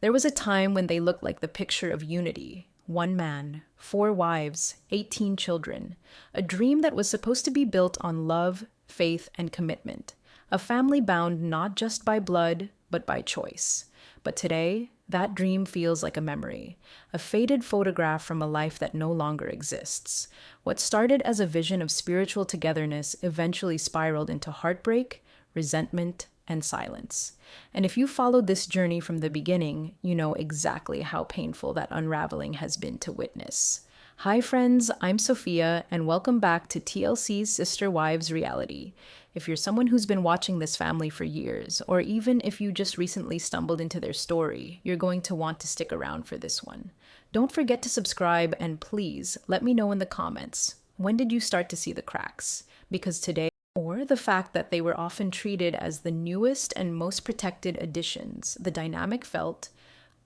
There was a time when they looked like the picture of unity. One man, four wives, 18 children. A dream that was supposed to be built on love, faith, and commitment. A family bound not just by blood, but by choice. But today, that dream feels like a memory, a faded photograph from a life that no longer exists. What started as a vision of spiritual togetherness eventually spiraled into heartbreak, resentment, and silence. And if you followed this journey from the beginning, you know exactly how painful that unraveling has been to witness. Hi friends, I'm Sophia, and welcome back to TLC's Sister Wives Reality. If you're someone who's been watching this family for years, or even if you just recently stumbled into their story, you're going to want to stick around for this one. Don't forget to subscribe, and please let me know in the comments, when did you start to see the cracks? Because today, or the fact that they were often treated as the newest and most protected additions, the dynamic felt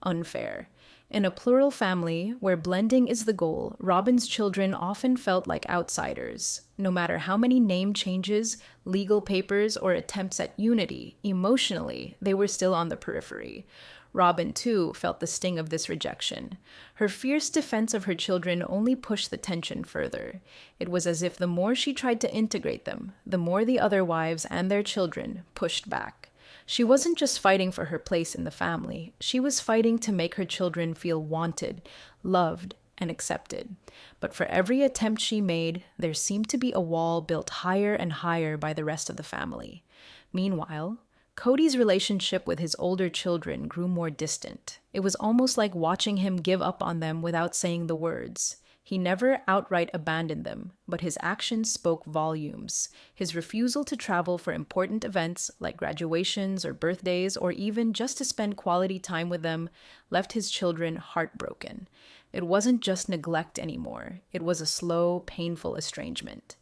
unfair. In a plural family where blending is the goal, Robyn's children often felt like outsiders. No matter how many name changes, legal papers, or attempts at unity, emotionally, they were still on the periphery. Robyn, too, felt the sting of this rejection. Her fierce defense of her children only pushed the tension further. It was as if the more she tried to integrate them, the more the other wives and their children pushed back. She wasn't just fighting for her place in the family, she was fighting to make her children feel wanted, loved, and accepted. But for every attempt she made, there seemed to be a wall built higher and higher by the rest of the family. Meanwhile, Kody's relationship with his older children grew more distant. It was almost like watching him give up on them without saying the words. He never outright abandoned them, but his actions spoke volumes. His refusal to travel for important events like graduations or birthdays, or even just to spend quality time with them, left his children heartbroken. It wasn't just neglect anymore. It was a slow, painful estrangement.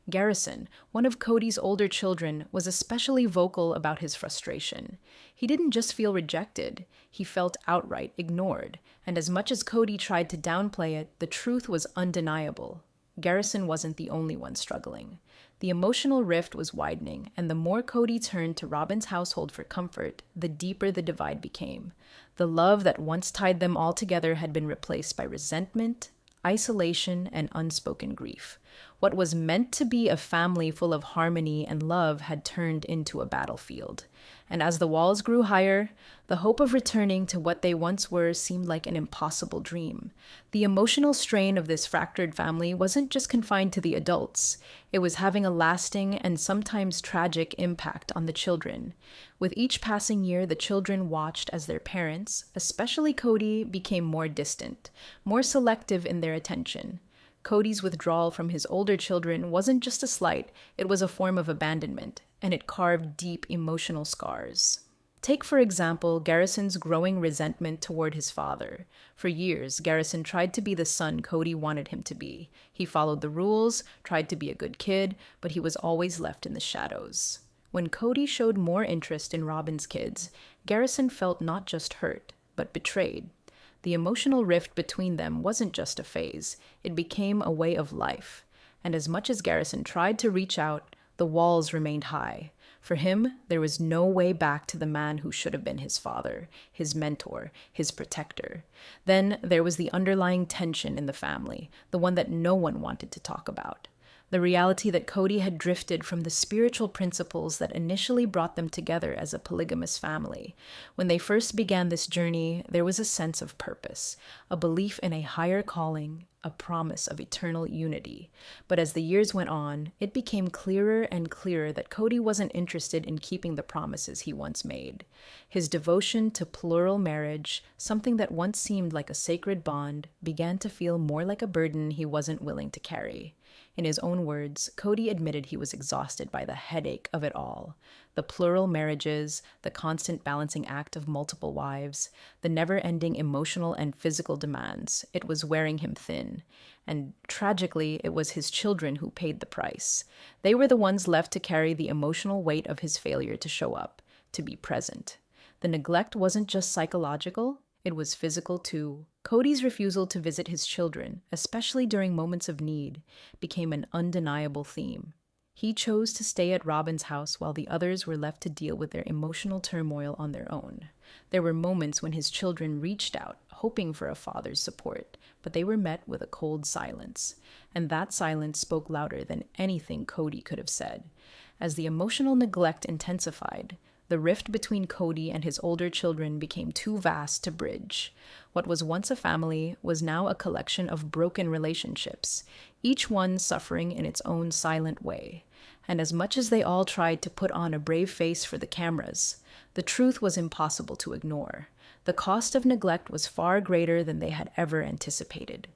Garrison, one of Kody's older children, was especially vocal about his frustration. He didn't just feel rejected, he felt outright ignored, and as much as Kody tried to downplay it, the truth was undeniable. Garrison wasn't the only one struggling. The emotional rift was widening, and the more Kody turned to Robyn's household for comfort, the deeper the divide became. The love that once tied them all together had been replaced by resentment, isolation, and unspoken grief. What was meant to be a family full of harmony and love had turned into a battlefield. And as the walls grew higher, the hope of returning to what they once were seemed like an impossible dream. The emotional strain of this fractured family wasn't just confined to the adults. It was having a lasting and sometimes tragic impact on the children. With each passing year, the children watched as their parents, especially Kody, became more distant, more selective in their attention. Kody's withdrawal from his older children wasn't just a slight, it was a form of abandonment, and it carved deep emotional scars. Take, for example, Garrison's growing resentment toward his father. For years, Garrison tried to be the son Kody wanted him to be. He followed the rules, tried to be a good kid, but he was always left in the shadows. When Kody showed more interest in Robyn's kids, Garrison felt not just hurt, but betrayed. The emotional rift between them wasn't just a phase, it became a way of life. And as much as Garrison tried to reach out, the walls remained high. For him, there was no way back to the man who should have been his father, his mentor, his protector. Then there was the underlying tension in the family, the one that no one wanted to talk about. The reality that Kody had drifted from the spiritual principles that initially brought them together as a polygamous family. When they first began this journey, there was a sense of purpose, a belief in a higher calling, a promise of eternal unity. But as the years went on, it became clearer and clearer that Kody wasn't interested in keeping the promises he once made. His devotion to plural marriage, something that once seemed like a sacred bond, began to feel more like a burden he wasn't willing to carry. In his own words, Kody admitted he was exhausted by the headache of it all. The plural marriages, the constant balancing act of multiple wives, the never-ending emotional and physical demands. It was wearing him thin. And tragically, it was his children who paid the price. They were the ones left to carry the emotional weight of his failure to show up, to be present. The neglect wasn't just psychological, it was physical too. Kody's refusal to visit his children, especially during moments of need, became an undeniable theme. He chose to stay at Robyn's house while the others were left to deal with their emotional turmoil on their own. There were moments when his children reached out, hoping for a father's support, but they were met with a cold silence, and that silence spoke louder than anything Kody could have said. As the emotional neglect intensified, the rift between Kody and his older children became too vast to bridge. What was once a family was now a collection of broken relationships, each one suffering in its own silent way. And as much as they all tried to put on a brave face for the cameras, the truth was impossible to ignore. The cost of neglect was far greater than they had ever anticipated.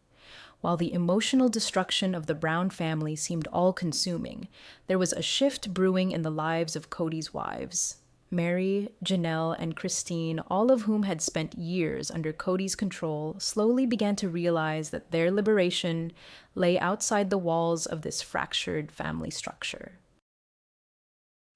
While the emotional destruction of the Brown family seemed all-consuming, there was a shift brewing in the lives of Kody's wives. Mary, Janelle, and Christine, all of whom had spent years under Kody's control, slowly began to realize that their liberation lay outside the walls of this fractured family structure.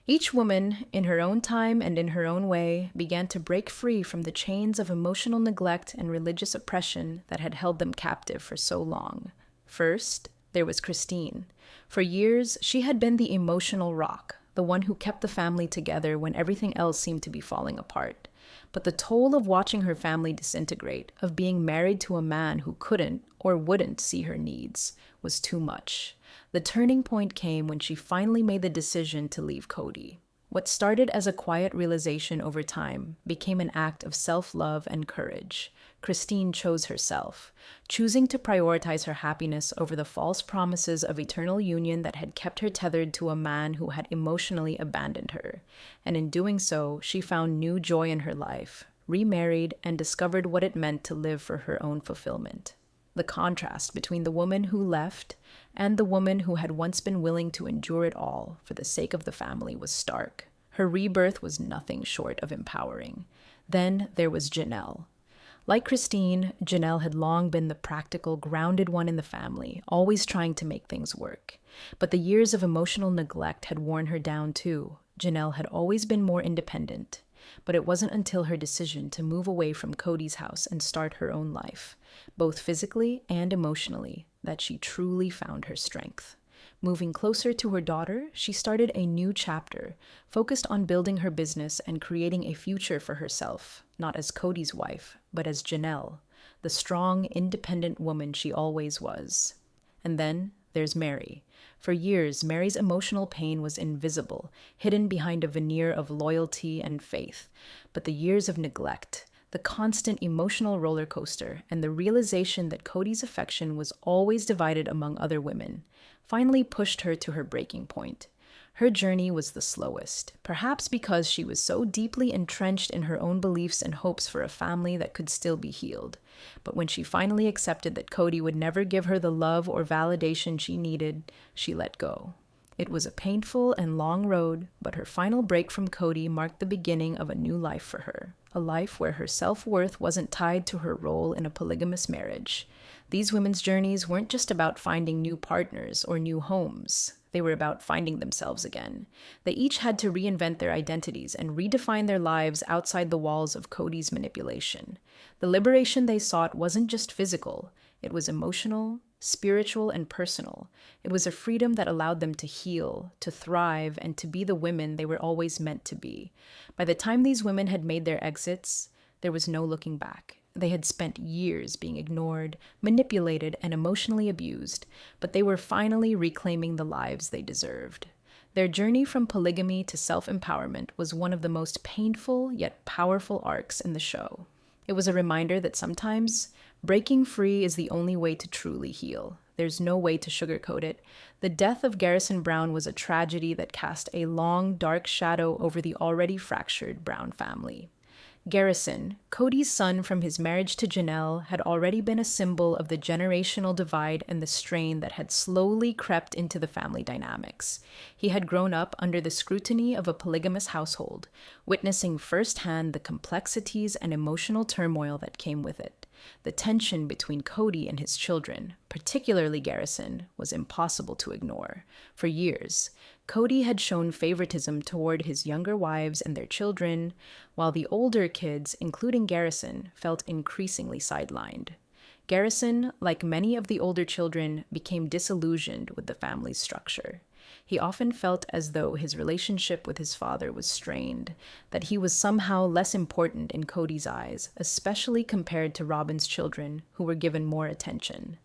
Each woman, in her own time and in her own way, began to break free from the chains of emotional neglect and religious oppression that had held them captive for so long. First, there was Christine. For years, she had been the emotional rock, the one who kept the family together when everything else seemed to be falling apart. But the toll of watching her family disintegrate, of being married to a man who couldn't or wouldn't see her needs, was too much. The turning point came when she finally made the decision to leave Kody. What started as a quiet realization over time became an act of self-love and courage. Christine chose herself, choosing to prioritize her happiness over the false promises of eternal union that had kept her tethered to a man who had emotionally abandoned her. And in doing so, she found new joy in her life, remarried, and discovered what it meant to live for her own fulfillment. The contrast between the woman who left and the woman who had once been willing to endure it all for the sake of the family was stark. Her rebirth was nothing short of empowering. Then there was Janelle. Like Christine, Janelle had long been the practical, grounded one in the family, always trying to make things work. But the years of emotional neglect had worn her down too. Janelle had always been more independent. But it wasn't until her decision to move away from Kody's house and start her own life, both physically and emotionally, that she truly found her strength. Moving closer to her daughter, she started a new chapter, focused on building her business and creating a future for herself, not as Kody's wife, but as Janelle, the strong, independent woman she always was. And then there's Mary. For years, Mary's emotional pain was invisible, hidden behind a veneer of loyalty and faith. But the years of neglect, the constant emotional roller coaster, and the realization that Kody's affection was always divided among other women, finally pushed her to her breaking point. Her journey was the slowest, perhaps because she was so deeply entrenched in her own beliefs and hopes for a family that could still be healed. But when she finally accepted that Kody would never give her the love or validation she needed, she let go. It was a painful and long road, but her final break from Kody marked the beginning of a new life for her, a life where her self-worth wasn't tied to her role in a polygamous marriage. These women's journeys weren't just about finding new partners or new homes. They were about finding themselves again. They each had to reinvent their identities and redefine their lives outside the walls of Kody's manipulation. The liberation they sought wasn't just physical. It was emotional, spiritual, and personal. It was a freedom that allowed them to heal, to thrive, and to be the women they were always meant to be. By the time these women had made their exits, there was no looking back. They had spent years being ignored, manipulated, and emotionally abused, but they were finally reclaiming the lives they deserved. Their journey from polygamy to self-empowerment was one of the most painful yet powerful arcs in the show. It was a reminder that sometimes breaking free is the only way to truly heal. There's no way to sugarcoat it. The death of Garrison Brown was a tragedy that cast a long, dark shadow over the already fractured Brown family. Garrison, Kody's son from his marriage to Janelle, had already been a symbol of the generational divide and the strain that had slowly crept into the family dynamics. He had grown up under the scrutiny of a polygamous household, witnessing firsthand the complexities and emotional turmoil that came with it. The tension between Kody and his children, particularly Garrison, was impossible to ignore. For years, Kody had shown favoritism toward his younger wives and their children, while the older kids, including Garrison, felt increasingly sidelined. Garrison, like many of the older children, became disillusioned with the family's structure. He often felt as though his relationship with his father was strained, that he was somehow less important in Kody's eyes, especially compared to Robyn's children, who were given more attention.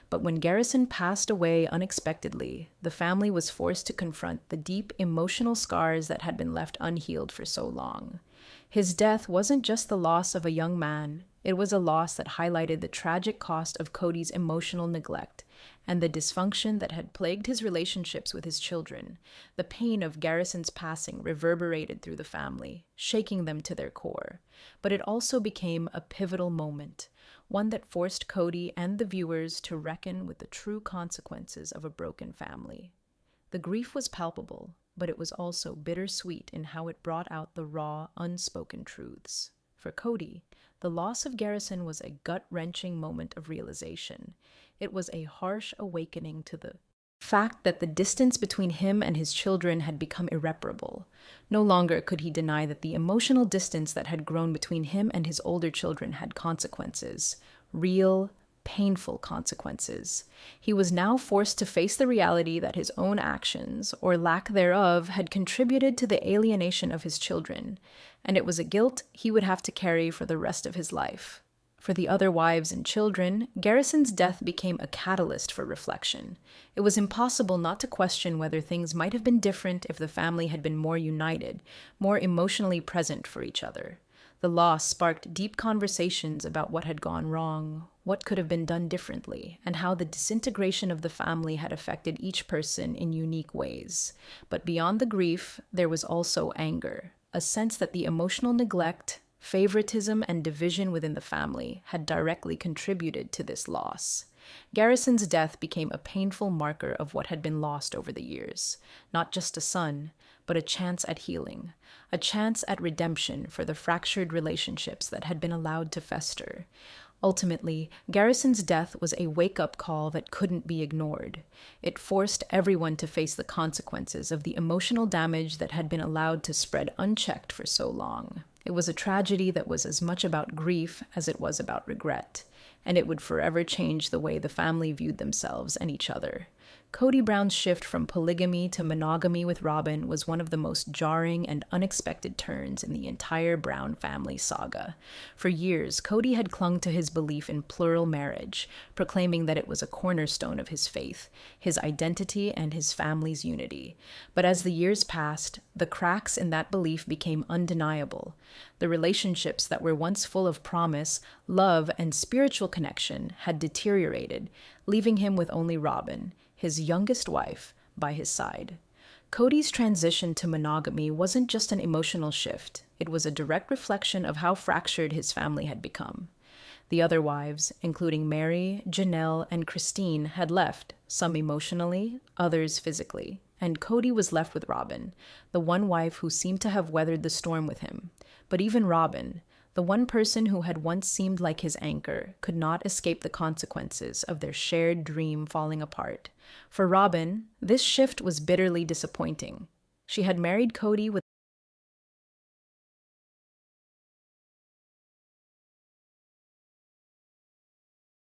But when Garrison passed away unexpectedly, the family was forced to confront the deep emotional scars that had been left unhealed for so long. His death wasn't just the loss of a young man, it was a loss that highlighted the tragic cost of Kody's emotional neglect and the dysfunction that had plagued his relationships with his children. The pain of Garrison's passing reverberated through the family, shaking them to their core. But it also became a pivotal moment, one that forced Kody and the viewers to reckon with the true consequences of a broken family. The grief was palpable, but it was also bittersweet in how it brought out the raw, unspoken truths. For Kody, the loss of Garrison was a gut-wrenching moment of realization. It was a harsh awakening to the fact that the distance between him and his children had become irreparable. No longer could he deny that the emotional distance that had grown between him and his older children had consequences, real, painful consequences. He was now forced to face the reality that his own actions, or lack thereof, had contributed to the alienation of his children, and it was a guilt he would have to carry for the rest of his life. For the other wives and children, Garrison's death became a catalyst for reflection. It was impossible not to question whether things might have been different if the family had been more united, more emotionally present for each other. The loss sparked deep conversations about what had gone wrong, what could have been done differently, and how the disintegration of the family had affected each person in unique ways. But beyond the grief, there was also anger, a sense that the emotional neglect, favoritism, and division within the family had directly contributed to this loss. Garrison's death became a painful marker of what had been lost over the years, not just a son, but a chance at healing, a chance at redemption for the fractured relationships that had been allowed to fester. Ultimately, Garrison's death was a wake-up call that couldn't be ignored. It forced everyone to face the consequences of the emotional damage that had been allowed to spread unchecked for so long. It was a tragedy that was as much about grief as it was about regret, and it would forever change the way the family viewed themselves and each other. Cody Brown's shift from polygamy to monogamy with Robyn was one of the most jarring and unexpected turns in the entire Brown family saga. For years, Kody had clung to his belief in plural marriage, proclaiming that it was a cornerstone of his faith, his identity, and his family's unity. But as the years passed, the cracks in that belief became undeniable. The relationships that were once full of promise, love, and spiritual connection had deteriorated, leaving him with only Robyn, his youngest wife, by his side. Kody's transition to monogamy wasn't just an emotional shift, it was a direct reflection of how fractured his family had become. The other wives, including Mary, Janelle, and Christine, had left, some emotionally, others physically, and Kody was left with Robyn, the one wife who seemed to have weathered the storm with him. But even Robyn, the one person who had once seemed like his anchor, could not escape the consequences of their shared dream falling apart. For Robyn, this shift was bitterly disappointing. She had married Kody with